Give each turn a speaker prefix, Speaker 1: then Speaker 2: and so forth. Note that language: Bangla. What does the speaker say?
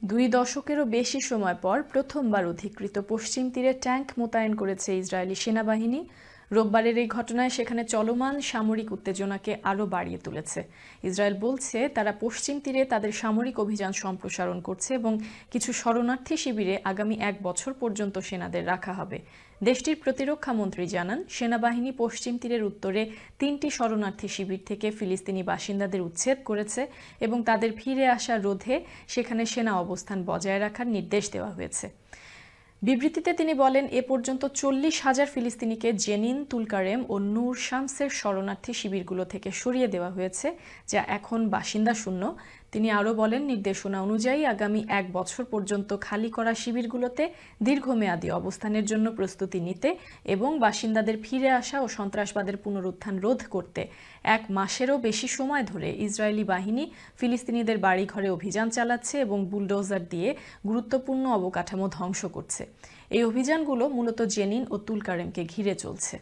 Speaker 1: দুই দশকেরও বেশি সময় পর প্রথমবার অধিকৃত পশ্চিম তীরে ট্যাঙ্ক মোতায়েন করেছে ইসরায়েলি সেনাবাহিনী। রোববারের এই ঘটনায় সেখানে চলমান সামরিক উত্তেজনাকে আরও বাড়িয়ে তুলেছে। ইসরায়েল বলছে তারা পশ্চিম তীরে তাদের সামরিক অভিযান সম্প্রসারণ করছে এবং কিছু শরণার্থী শিবিরে আগামী 1 বছর পর্যন্ত সেনাদের রাখা হবে। দেশটির প্রতিরক্ষা মন্ত্রী জানান, সেনাবাহিনী পশ্চিম তীরের উত্তরে 3টি শরণার্থী শিবির থেকে ফিলিস্তিনি বাসিন্দাদের উচ্ছেদ করেছে এবং তাদের ফিরে আসা রোধে সেখানে সেনা অবস্থান বজায় রাখার নির্দেশ দেওয়া হয়েছে। বিবৃতিতে তিনি বলেন, এ পর্যন্ত 40,000 ফিলিস্তিনিকে জেনিন, তুলকারেম ও নূর শামসের শরণার্থী শিবিরগুলো থেকে সরিয়ে দেওয়া হয়েছে, যা এখন বাসিন্দা শূন্য। তিনি আরও বলেন, নির্দেশনা অনুযায়ী আগামী 1 বছর পর্যন্ত খালি করা শিবিরগুলোতে দীর্ঘমেয়াদী অবস্থানের জন্য প্রস্তুতি নিতে এবং বাসিন্দাদের ফিরে আসা ও সন্ত্রাসবাদের পুনরুত্থান রোধ করতে 1 মাসেরও বেশি সময় ধরে ইসরায়েলি বাহিনী ফিলিস্তিনিদের বাড়িঘরে অভিযান চালাচ্ছে এবং বুলডোজার দিয়ে গুরুত্বপূর্ণ অবকাঠামো ধ্বংস করছে। এই অভিযানগুলো মূলত জেনিন ও তুলকারেমকে ঘিরে চলছে।